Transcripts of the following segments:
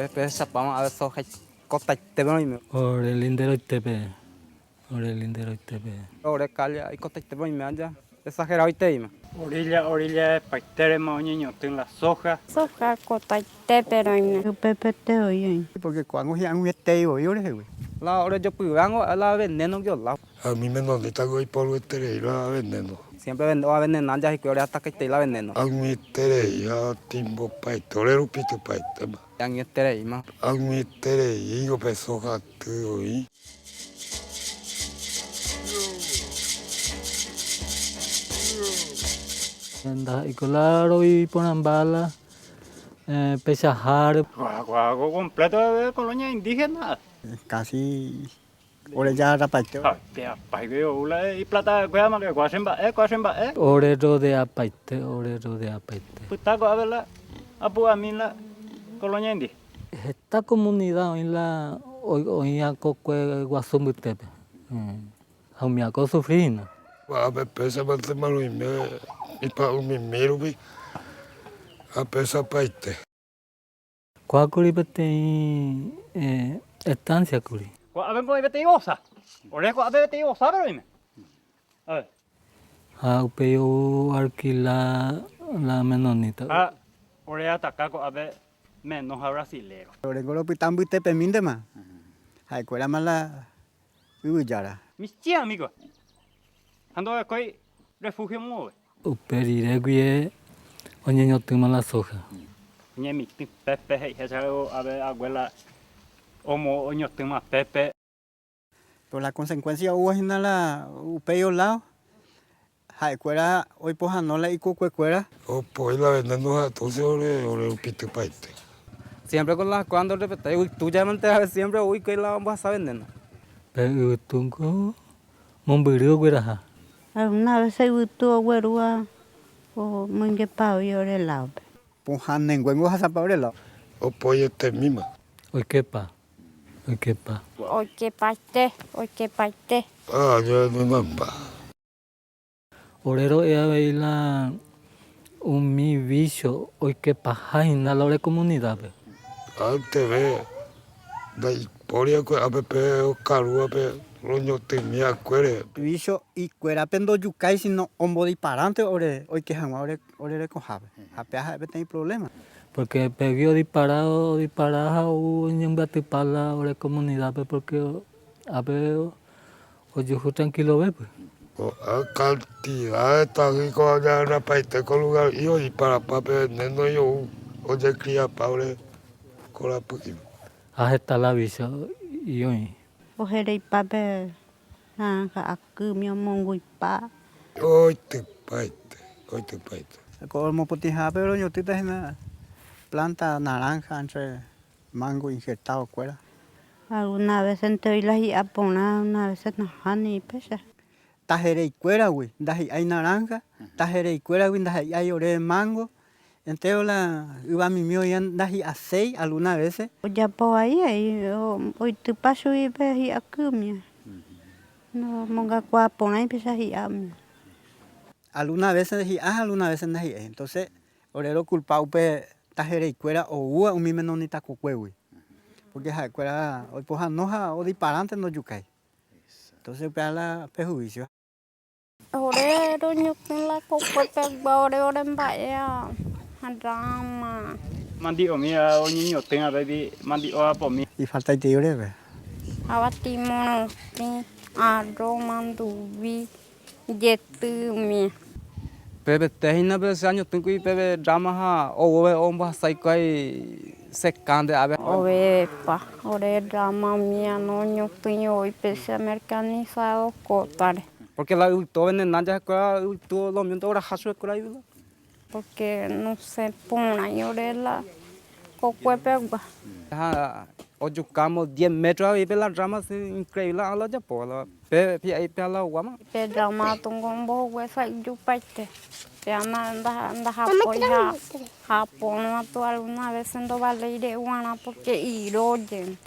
Pe sapama a soja cota tebroime. Ore lindero tepe. Ore lindero tepe. Ore calia y cota tebroime allá. Exagerado y teima. Orilla paitere maoñeño ten la soja. Soja cota teperoime. Pepe te oye. Porque cuando ya un esteo yo le güey. La hora yo puyango a la veneno yo la. A mí me no está hoy por el tere la veneno. Siempre vendo a veneno ya y que ahora hasta que te la veneno. A mí tere ya timbo paitore rupito paitema. Yang estere ima. A mí tere yo peso gato hoy. Anda y claro y ponen bala. Pesajar. Guago completo de colonia indígena. Casi ore ya rapateo. Te paigueo ula y plata cuema que cuasemba. Orero de apaite. Putaco a verla. Apu a mí la colonia indígena. Esta comunidad hoy la hoy a coque guasumbutepe. Haumiaco sufrino. A ver pesa más malo y me y pa un mimero vi. A pesa paite. Cuacuri pete estancia curi. A ver cómo vete osa. Orejo a ver vete osa pero dime. A ver. Upeo alquila la menonita. Ah, orea tacaco a ver menos a brasilero. Ore golo pitambu te peminde ma. Hai cuera mala uyara. Mis tía amigo. Ando a coi refugio mueve. Uperire guie oñeño tuma la soja. Ñe mi pepe hei hecharo a ver abuela omo oño tema pepe. Por la consecuencia hubo en la upeo lao. Hai cuera hoy poja no la ico cuera. O pues la veneno a todos ore rupito paite. Siempre con las cuando repete, uy, tú ya me enteras siempre, uy, que la vamos a veneno. Pero tungo mombirio guiraja. Una vez se gustó güerua o mungue pao y ore lao. Poja nenguengo hasa pabrelo. O pues este misma. Hoy quepa. Hoy que parte. Ah, yo no mamba. Orero ea veila un mi vicio hoy que paja en la lore comunidad. Antes ve. Da poria a pepe o caru a pe roño temia cuere. Bicho y cuera pendo yukai sino ombo disparante ore hoy que jama ore recojabe. Apeaja tem problema. Porque peguió disparado o en batipala ore comunidad porque a ver o yo tranquilo ve pues. O a cantidad está rico allá en la paite con lugar y hoy para papel neno yo o ya cría paure con la poquima. A esta la vicio y hoy. Ojere y pape. Ka akumio mongui pa. Hoy te paite. Como potija pero yo te en planta naranja entre mango injertado cuera. Alguna vez entre las y apona, una vez en hani y pesa. Tajere y cuera, güey. Dahi hay naranja. Tajere y cuera, güey. Dahi hay ore mango. Entonces la iba mi mío ya dahi a 6 algunas veces. Ya po ahí, hoy tu paso y ves y akumio. No, monga kwa pona y pesa y amio. Algunas veces dahi algunas veces dahi. Entonces, orero culpado pe tajere y cuera o ua un mime no ni ta cocue, güey. Porque ja cuera hoy poja noja o disparante no yucay. Entonces pe la perjuicio. Ore roño con la copa ore en vaya. Drama. Mandi o mía o niño tenga baby mandi o por mí. Y falta y te llore, ve. Abatimono, aromanduvi, yetumi. Pepe tehina pe año tengo y pepe drama ha o we omba saikai secande ave. Ovepa, ore drama mía no ñotuño y pese americanizado cotare. Porque la ulto venena ya cuera ulto lo miento ahora hasu cuera y Porque no se pone y ore la cocuepegua. O yucamos 10 metros y pe la drama es increíble a la ya por la pe pe la guama. Pe drama tungombo huesa y yupaite. Pe anda japón ya. Japón no tu alguna vez en do vale de guana porque iroyen.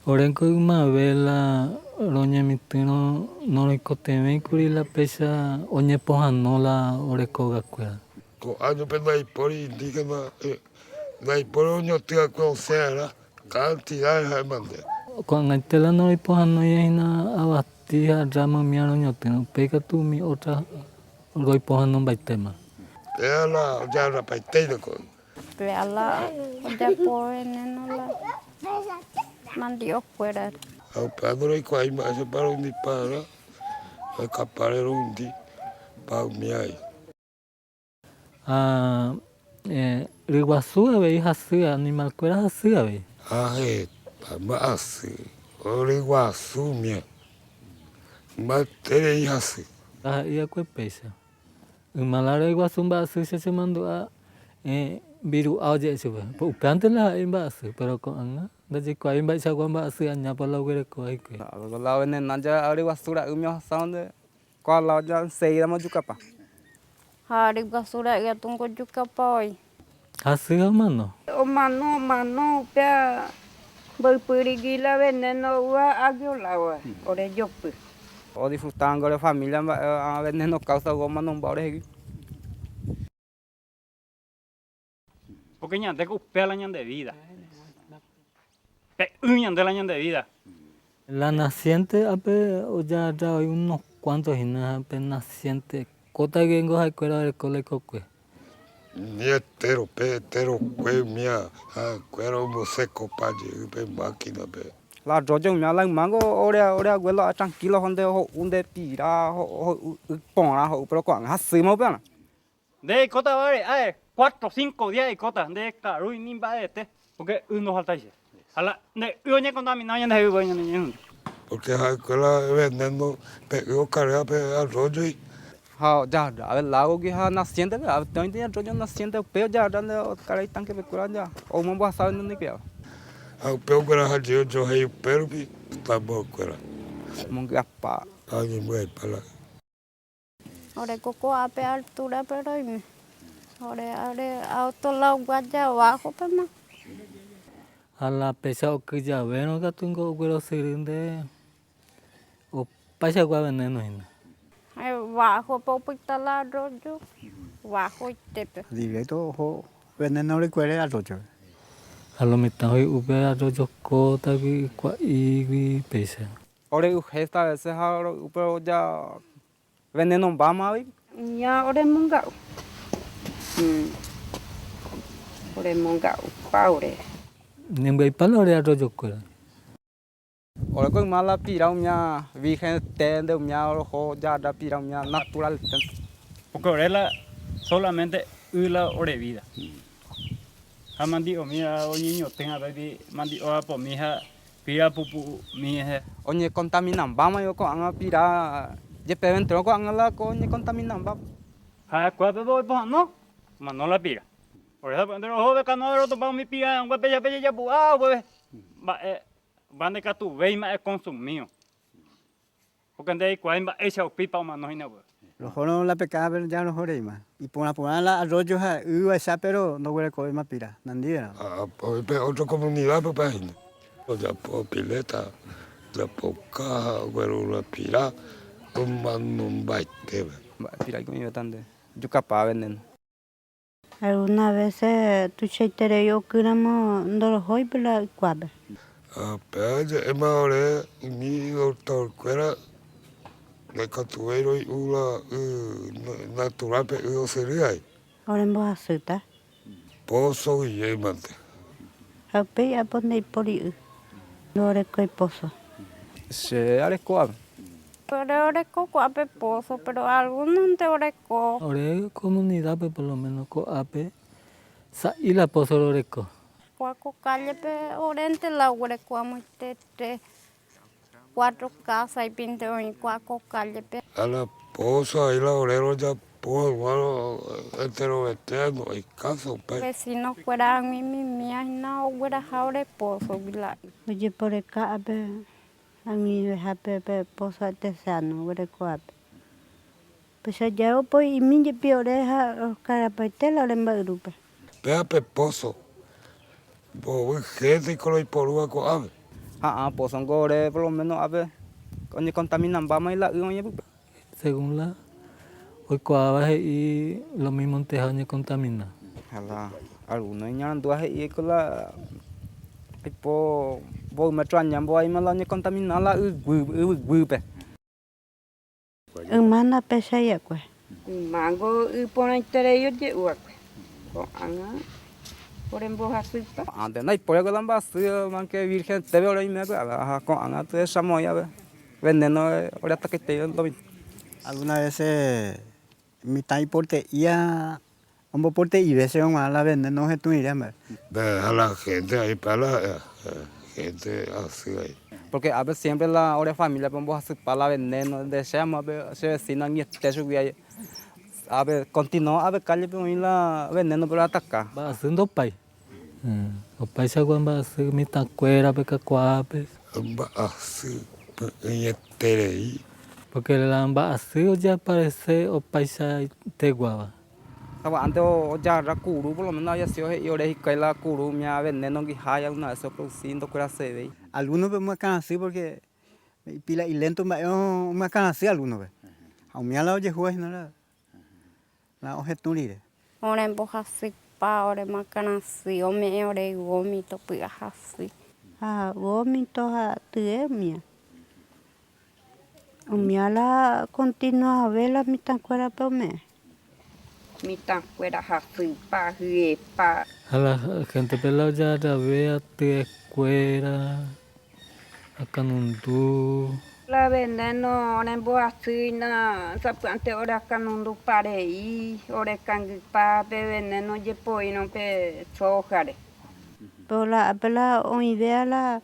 Orenco uma vela roña mitino no le coteme curi la pesa oñe poja no la oreco gacuela. Con año pena y por indígena no hay por uno tío con sea cantidad de mandé. Con el tela no hay pues no hay na abatía rama mi año tengo pega tú mi otra roy pues no va tema. Ya la paiteira con. Pela de poen no la mandio fuera. Al padre y cuai más se para un disparo, el caparero un di, pa mi ay. Ah, riguazú veis así animal cuera así veis. Más origuaçu minha. Matéria e assim. Ah, ia kue pesa. Malara iguazú va así se mandó a biru auge se va. Pues antes la iba así, pero con anga desde que iba a sacar va así aña para la huele coi que. Kalau ini nanja ari wasura umyo sound kalau aja sei dama juga pa. Hari basura ya tunggu juga poi. Así mano. O mano pia berperigi la veneno wa agiola wa ore jopu. O disfrutaban con la familia a veces no causa goma no baure. Porque ñande que upea la ñande de vida. Pe ñande la ñande de vida. La naciente ape o ya hay unos cuantos y nada ape naciente. Cota que vengo a cuera del cole coque. Nietero, petero, que minha, cuero moseco padre, pe máquina pe. La rojo me la mango ore abuelo tranquilo donde unde tira pona pero con así mo pena. De cota vale, 4, 5 días de cota, de caro y nimba de este. Porque uno falta ese. Ala, de uno contaminado ñande de bueno ñande. Porque a escuela vendiendo, yo carga pe arroyo y Ha ya a ver lago que ha naciente a ver tenía rojo naciente pero ya dando caray tanque pe cura ya. O mo va saber no que. a peo que era yo hay pero que está poco era. Mo que pa. Alguien muy para. Ore coco ape altura pero ore auto la guaya abajo pues más. A la pesa o que ya ven que tengo cuero sirinde o pasa gua veneno hina. Bajo popita la rollo. Bajo tepe. Directo ho veneno le cuere al rocho. A lo mitad hoy ube a rojo cota que cua y pesa. Ore esta veces pero ya veneno vamos a ver. Ya ore mungau. Ore mungau paure. Nimbe palo a rojo cuera. Ore con mala pira uña virgen tende uña ojo ya da pira uña natural. Porque orela solamente una hora de vida. A mandi o mía o niño tenga baby mandi o po mija pira pupu mija. Oye contaminan vamos yo con anga pira je peven tro con anga la con contaminan vamos. Ha kwa pe bo no. Ma no la pira. Por eso cuando ojo de cano to pa mi pira un pe ya bu we. Ba van de tu ve ma es consumido. Porque ande kwa ba esa o pipa ma no hina. Los joros la pecada pero ya no jorei más. Y por la arroyo ha esa pero no huele comer más pira. Nandira. Otra comunidad pe página. Ya po pileta, ya po caja, pero la pira, un man un baite. Pira que me iba tan de. Yo capaz venden. Algunas veces tu cheitere yo kiramo ndoro hoy pela cuabe. Pero es más ahora, mi doctor cuera, de catuero y una natural pero sería. Ore mbo asuta. Pozo y yemante. Ape ya pone poli. Ore koi pozo. Se arecoa. Pero oreco ape pozo, pero algunos te oreco. Ore comunidad por lo menos co ape sa y la pozo oreco. Cuaco calle pe orente la oreco amo te 4 casas y pinte hoy cuaco calle pe. A la pozo ahí la orero ya po bueno entero veterano y caso pe. Vecinos fuera mi mía no fuera jaure pozo bila. Oye por acá ape a mí deja pe pozo artesano ore cuabe. Pues ya po y mi pioreja carapetela ore mbagrupe. Pea pe pozo. Bo gente con lo porua co ave. Pues son gore por lo menos a ver. Oye contaminan vamos y la oye. Según la hoy coaba y lo mismo en tejaño contamina. Hala. algunos ya andan ahí con la tipo vos me traen ya voy me la ni contaminar la pe Mana pesa ya kue. Mango pone tere de uak. Ko anga. Por en boja supa. antes no hay por que lamba man que virgen te veo ahí me con anga te samoya ve veneno ahorita que te lo Algunas veces mi tai porte ia un porte y veces un a la vende no se tú irías más. Deja a la gente ahí para la gente así ahí. porque a veces siempre la hora familia vamos a hacer para la veneno deseamos a ver se vecina ni te subía a ver continúa a ver calle pero la veneno pero atacar ba asu ndo pai o pai sa gua ba asu mi ta cuera pe ka kwa pe Va así, en este ahí. porque la ba asu ya parece o pai sa te gua Estaba antes ya era curu, por lo menos ya se yo le dije que la curu me ha veneno que haya una vez produciendo que era se ve. Algunos vemos acá así porque pila y lento me acá así algunos ve. A mí a la oye juez no la oje tú lire. Ore en boja sipa, ore macanasi, ome ore gomito pigajasi. Vómito a mía. La continúa a ver la mitad cuera por me. Mi tan fuera supa pa. a la gente pelado ya la vea te cuera a canundu La veneno en boja suina. Sapante ora canundu parei. Ore cangipa pe veneno je poi no pe sojare. Pero la idea la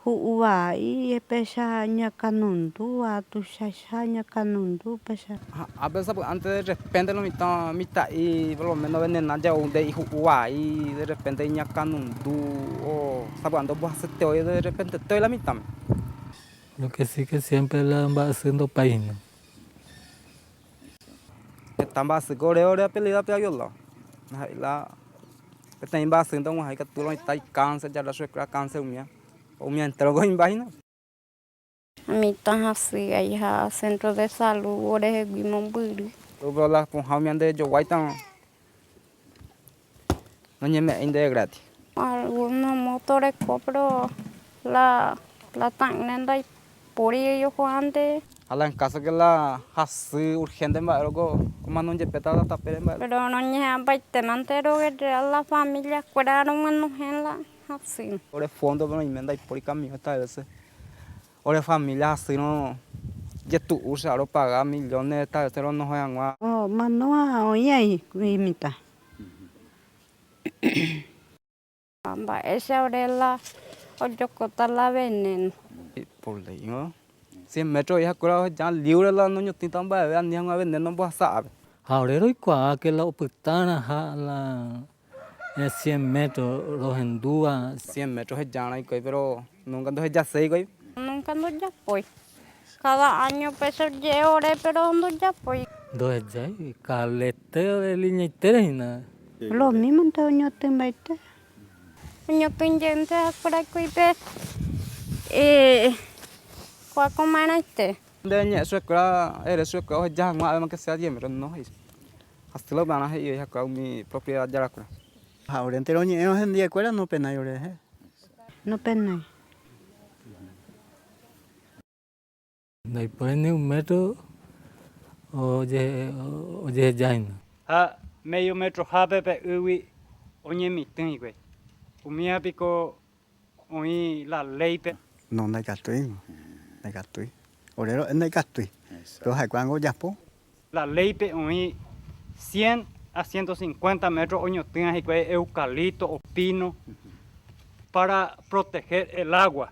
huwa y pesa ña canundu a tu ña canundu pesa. A veces antes de repente lo mitad y por lo menos veneno ya un de hijo y de repente ya canundu o sabando vos hacer te oye de repente estoy la mitad. lo que sí que siempre la va haciendo país ¿no? Están base gore ore pelea pe yo la que tem base então aí que tu lo está cáncer ya la sueca cáncer o me entregó en vaina. A mí tan así, ahí a centro de salud, ore guimon buri. Pero la con jaumian de yo guay tan no ñeme inde gratis. Algunos motores compro la tan nenda y por ello antes. Ala en caso que la hace urgente más algo como no llepeta la tapere más. Pero no ñe baite mantero que la familia cuidaron menos en la así. Ore fondo pero emenda y por camino esta vez. Ore familia así no ya tú usa lo paga millones esta vez no juegan más. Oh, manoa oye ahí mitad. Amba esa orela o yo cota la veneno. Por ley no. 100 metros ya curado ya libre la no tin tan ba vean ni a vender no vas a. ahora y cua que la optana ja la 100 metros los endúa 100 metros es ya no hay pero nunca entonces ya sé güey. Nunca no ya voy. Cada año peso yo ore pero no ya voy. dos ya y caleteo de línea interna Lo mismo entonces yo te invité. Yo pendiente a por aquí pe ¿cuál comer este? De ñe sueca eres sueca ya más además que sea 10 metros no es. Hasta lo van a ir ya con mi propiedad ya la cura. Ahora entero ni ellos en día cuera no pena yo le. No pena. de ahí por ni un metro oye ya no Ha medio metro ha pepe uwi oñe mi tin güey. Umia pico oí la ley pe. No hay castui. Hay castui. Orero en hay castui. Pero hay cuando ya po. La ley pe oí 100 a 150 metros oño tin y güey eucalipto o pino para proteger el agua.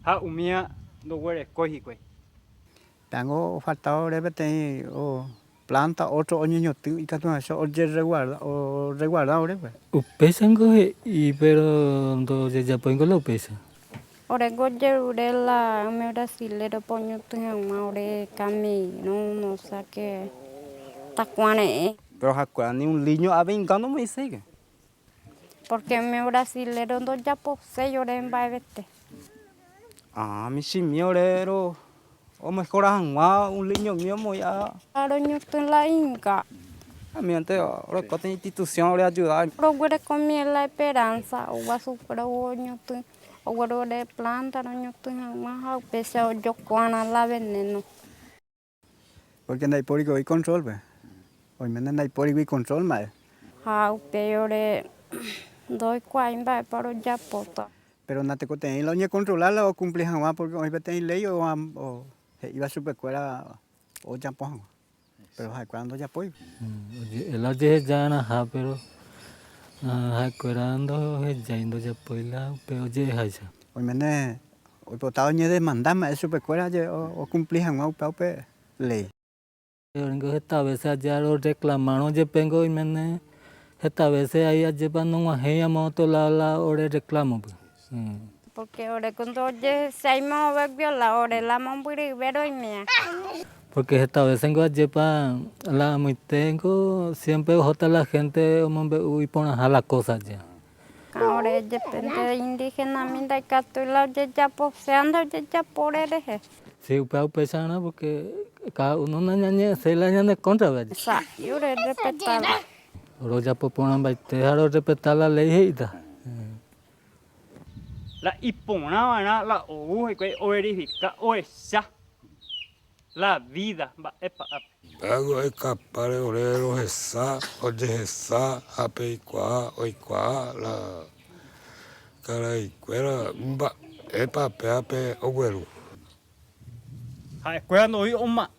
Ha umia no huele coji güey. Tengo faltado repete o planta otro oño tú y que tú eso oye resguarda ahora pues. upesan coge y pero do ya pongo la upesa Ore goje ure la me brasilero poño tu ore camino no sé qué. Tacuane. Pero hakura ni un niño a vengando me dice. Porque mi brasilero no ya posee lloré en baibete. Ah, mi chimiorero. O mejor un niño mío muy a. Claro, yo estoy en la inca. Realmente, ahora con esta institución, ahora ayudar. Procure comer la esperanza, o a su proño, o de planta, no más, pese a yo con la veneno. Porque no hay por ahí control, pues. Hoy me no hay por ahí control, más. Peor doy cuenta para ya pota. Pero no te conté, lo ni controlarla o cumplir jamás, porque hoy me tengo ley o iba a super escuela o ya pongo. Pero cuando ya voy. El ayer ya na pero cuando ya indo ya pues la pero ya hay. Hoy me hoy potado ni de mandarme a super escuela o cumplir jamás o ley. Esta vez ya lo reclamaron, yo vengo y me esta vez ahí llevando una gea moto la hora reclamo. Porque ahora cuando se hay más la hora la mamburi pero y mía. Porque esta vez tengo a llevar la muy tengo siempre jota la gente y ponen a las cosas ya. Ahora depende indígena minda cato la ya poseando ya por eje. Sí, pesana porque cada uno naña se la ñane contra ¿verdad? Sa, yo le respetar. Ahora ya ponen baitear respetar la ley La ipona la o que verifica o esa la vida va epa. Algo escapar de orero esa, oye esa, apeicua, oicua, la cara y cuera, epa, peape, oguero. Ha escuela no oma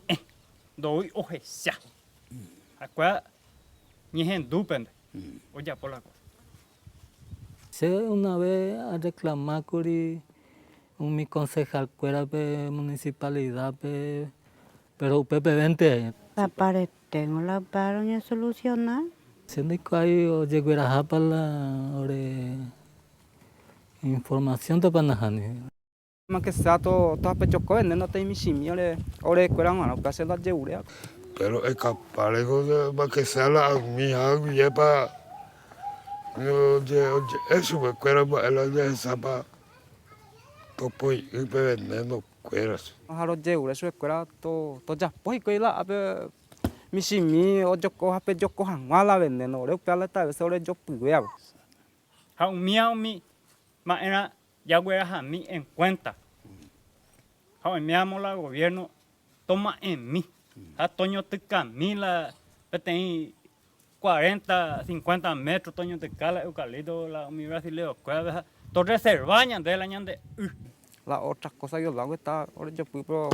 doy o esa. Escuela ni gente dupende. Oye por la cosa. Se una vez a reclamar con mi concejal cuera de municipalidad pero Pepe 20 Tengo la para no solucionar. siendo que hay o llegó a para la información de panajani. Más que sea todo pecho cohen, no te imishimi, ahora escuela no, que hacer la lleurea. Pero escapar de más que sea la mía, y para. Oye, eso me cuera, el oye esa para. Topo y veneno cueras. Haro lleurea, eso escuela todo ya, pues que la abe mishimi, o yo coja pe yo coja mala veneno, ahora escuela esta vez ahora yo puguea. Ha un mi ma era ya huera a mí en cuenta. Ha mi la gobierno toma en mí. Ha toño te camila, ten 40, 50 metros toño te cala eucalipto la universidad leo cueva todo reservaña de la ñande. La otra cosa yo la hago está, ahora yo puedo pero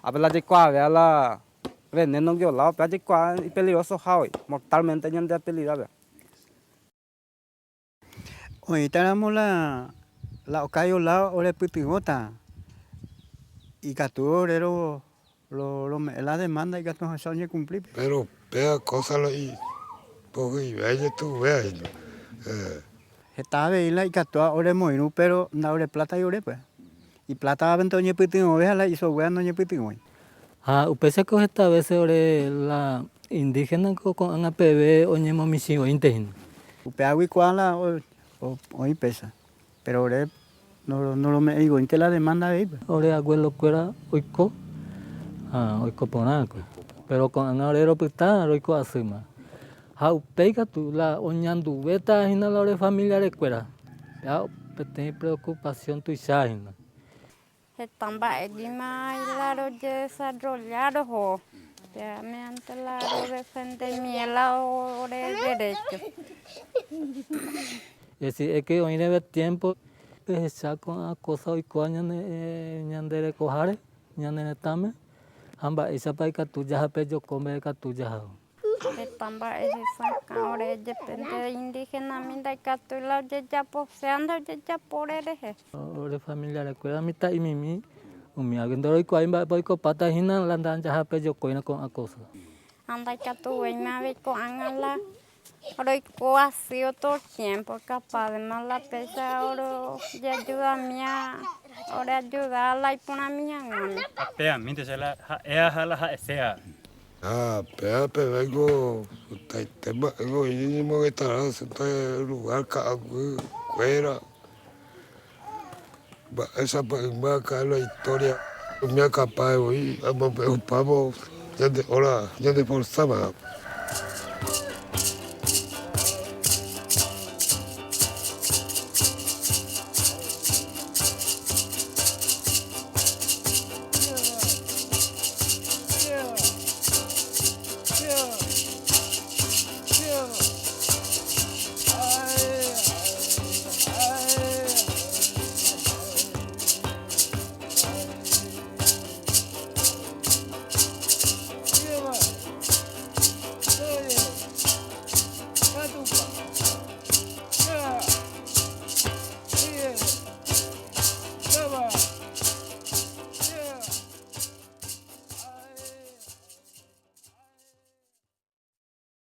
a ver la de cuá, vea la veneno yo la, vea de cuá y peligroso hoy, mortalmente ñande peligroso. Hoy tenemos la ocayo la ore putigota y caturero la demanda y que no se oye cumplir. Pero vea cosas ahí, porque vaya tú, vea. Estaba veila y catua ore moinu pero na ore plata y ore pues. Y plata aventoñe putingo vea la hizo wea no ñe putingo. Usted se coge esta vez sobre la indígena con APB o ñemo misivo indígena. Upe agui cuala o pesa. Pero ore no lo me digo, inte la demanda de ahí. Ore abuelo cuera oiko. Oiko ponaco. Pero con anarero pita oiko asima. Pega tu la oñandu beta hina la ore familiar cuera. Ya tiene preocupación tu isagina. Están bailima y la desarrollado ho. Realmente la defende miela o de derecho. Es que hoy debe tiempo que se con cosa hoy ñande de cojare, ñande tame. Hamba esa paika tu ya pejo come ka tu ya. Están bailisa ahora depende indígena minda cato la ya poseando ya por eje. Ore familiar cuida mita y mimi. Umi agendo hoy cuaimba boico pata hina landan ya pejo coina con cosa. Anda cato y me ve con angala. Ahora ha sido todo el tiempo capaz de más la pesa ahora ya ayuda a mí ahora ayuda a la y pone a mí Apea, minte se la ha sea. Peape, vengo, tema, vengo y ni mo que estará sentado en el lugar cuera. Esa va a caer la historia. Me capaz de oír, vamos, ya de forzaba.